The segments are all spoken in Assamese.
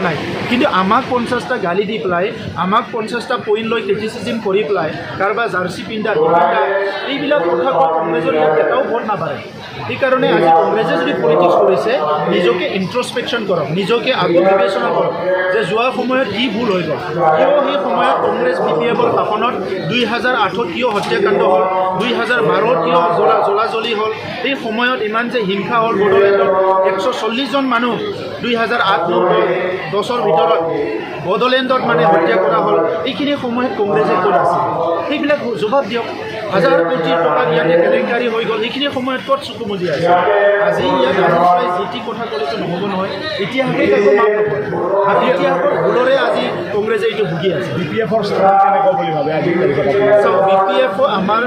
নাই কিন্তু আমাক 50টা গালি দি পেলাই আমাক 50টা পইণ্ট লৈ ক্ৰিটিচিজিম কৰি পেলাই কাৰোবাৰ জাৰ্চি পিন্ধা এইবিলাক কথা কংগ্ৰেছৰ ইয়াত এটাও ভোট নাপাৰে সেইকাৰণে আজি কংগ্ৰেছে যদি পলিটিক্স কৰিছে নিজকে ইন্ট্ৰস্পেকশ্যন কৰক নিজকে আকৌ বিবেচনা কৰক যে যোৱা সময়ত কি ভুল হৈ গ'ল কিয় সেই সময়ত কংগ্ৰেছ BPFৰ শাসনত 2008ত কিয় হত্যাকাণ্ড হ'ল 2012ত কিয় জ্বলাজ্বলি হ'ল এই সময়ত ইমান যে হিংসা হ'ল বড়োলেণ্ডত 140 জন মানুহ 2008-10ৰ ভিতৰত বড়োলেণ্ডত মানে হত্যা কৰা হ'ল এইখিনি সময়ত কংগ্ৰেছে ক'ত আছিল সেইবিলাক জবাব দিয়ক হাজাৰ কোটি টকা ইয়াতে কেলেংকাৰী হৈ গ'ল সেইখিনি সময়ত ক'ত চকু মুজি আছে আজি ইয়াত আহি যি টি কথা ক'লেতো নহ'ব নহয় ইতিহাসে একো মাপ নকৰে ইতিহাসৰ ভুলৰে আজি কংগ্ৰেছে এইটো ভুগি আছে BPFৰ স্থান কেনেকুৱা বুলি ভাবে আজি চাওক BPF আমাৰ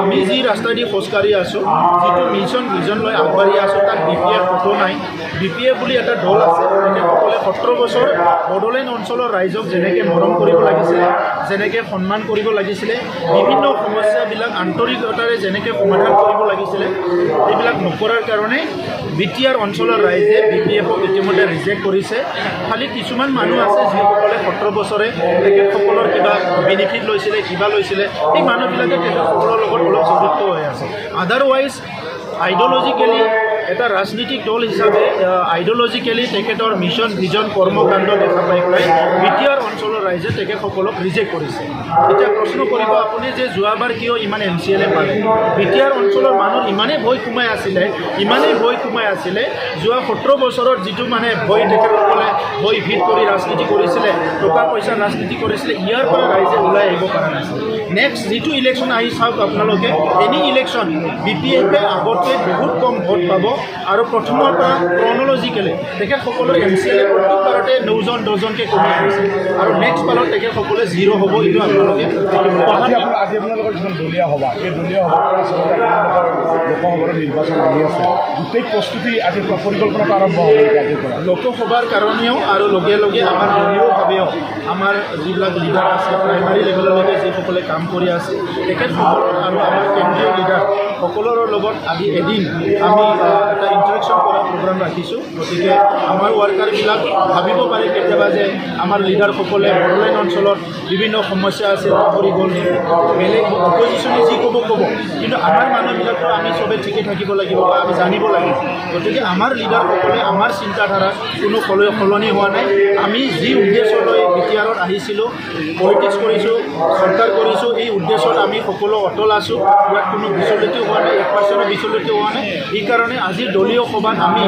আমি যি ৰাস্তাইদি খোজকাঢ়ি আছোঁ যিটো মিছন ভিজন লৈ আগবাঢ়ি আছোঁ তাত BPF ক'তো নাই BPF বুলি এটা দল আছে তেখেতসকলে 17 বছৰ বড়োলেণ্ড অঞ্চলৰ ৰাইজক যেনেকৈ মৰম কৰিব লাগিছিলে যেনেকৈ সন্মান কৰিব লাগিছিলে বিভিন্ন সমস্যাবিলাক আন্তৰিকতাৰে যেনেকৈ সমাধান কৰিব লাগিছিলে এইবিলাক নকৰাৰ কাৰণে BTR অঞ্চলৰ ৰাইজে BPFক ইতিমধ্যে ৰিজেক্ট কৰিছে খালি কিছুমান মানুহ আছে যিসকলে 17 বছৰে তেখেতসকলৰ কিবা বেনিফিট লৈছিলে কিবা লৈছিলে এই মানুহবিলাকে তেখেতসকলৰ লগত অলপ জড়িত হৈ আছে আদাৰৱাইজ আইডিঅলজিকেলি এটা ৰাজনীতিক দল হিচাপে আইডিঅলজিকেলি তেখেতৰ মিছন ভিজন কৰ্মকাণ্ড দেখা পাই পেলাই BTR অঞ্চলৰ ৰাইজে তেখেতসকলক ৰিজেক্ট কৰিছে এতিয়া প্ৰশ্ন কৰিব আপুনি যে যোৱাবাৰ কিয় ইমান MCLA পালে BTR অঞ্চলৰ মানুহ ইমানেই ভয় সোমাই আছিলে যোৱা 17 বছৰত যিটো মানে ভয় তেখেতসকলে ভয়ভীত কৰি ৰাজনীতি কৰিছিলে টকা পইচা ৰাজনীতি কৰিছিলে ইয়াৰ পৰা ৰাইজে ওলাই আহিব পৰা নাছিল নেক্সট যিটো ইলেকশ্যন আহি চাওক আপোনালোকে এনি ইলেকশ্যন BPFে আগতকৈ বহুত কম ভোট পাব আৰু প্ৰথমৰ পৰা ক্ৰনলজিকেলি তেখেতসকলৰ MCLA প্ৰত্যেকবাৰতে 9জন 10জনকৈ কমি আহিছে আৰু নেক্সট বাৰত তেখেতসকলে 0 হ'ব এইটো আপোনালোকে আজি আপোনালোকৰ যিখন দলীয় সভা এই দলীয় সভাৰ লোকসভাৰ নিৰ্বাচন আহি আছে গোটেই প্ৰস্তুতি আজিৰ পৰা পৰিকল্পনাটো আৰম্ভ হ'ব আজিৰ পৰা লোকসভাৰ কাৰণেও আৰু লগে লগে আমাৰ দলীয়ভাৱেও আমাৰ যিবিলাক লিডাৰ আছে প্ৰাইমাৰী লেভেললৈকে যিসকলে কাম কৰি আছে তেখেতসকলৰ আৰু আমাৰ কেন্দ্ৰীয় লিডাৰ সকলোৰে লগত আজি এদিন আমি এটা ইণ্টাৰেকশ্যন কৰা প্ৰগ্ৰাম ৰাখিছোঁ গতিকে আমাৰ ৱাৰ্কাৰবিলাক ভাবিব পাৰে কেতিয়াবা যে আমাৰ লিডাৰসকলে বড়োলেণ্ড অঞ্চলত বিভিন্ন সমস্যা আছে পাহৰি গ'ল বেলেগ অপজিশ্যনে যি ক'ব কিন্তু আমাৰ মানুহবিলাকতো আমি চবে ঠিকে থাকিব লাগিব বা আমি জানিব লাগিব গতিকে আমাৰ লিডাৰসকলে আমাৰ চিন্তাধাৰা কোনো সলনি হোৱা নাই আমি যি উদ্দেশ্য লৈ BTRত আহিছিলোঁ পলিটিক্স কৰিছোঁ চৰকাৰ কৰিছোঁ এই উদ্দেশ্যত আমি সকলো অটল আছোঁ ইয়াত কোনো বিচলিত হোৱা নাই 1% বিচলিত হোৱা নাই এইকাৰণে আজিৰ দলীয় সভাত আমি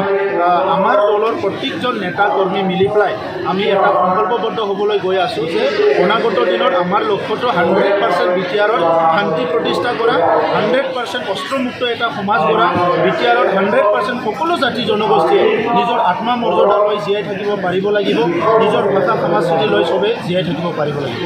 আমাৰ দলৰ প্ৰত্যেকজন নেতা কৰ্মী মিলি পেলাই আমি এটা সংকল্পবদ্ধ হ'বলৈ গৈ আছোঁ যে অনাগত দিনত আমাৰ লক্ষ্যটো 100% BTRত শান্তি প্ৰতিষ্ঠা কৰা 100% অস্ত্ৰমুক্ত এটা সমাজ গঢ়া BTRত 100% সকলো জাতি জনগোষ্ঠীয়ে নিজৰ আত্মমৰ্যাদা লৈ জীয়াই থাকিব পাৰিব লাগিব নিজৰ ভাষা সংস্কৃতি লৈ চবে জীয়াই থাকিব পাৰিব লাগিব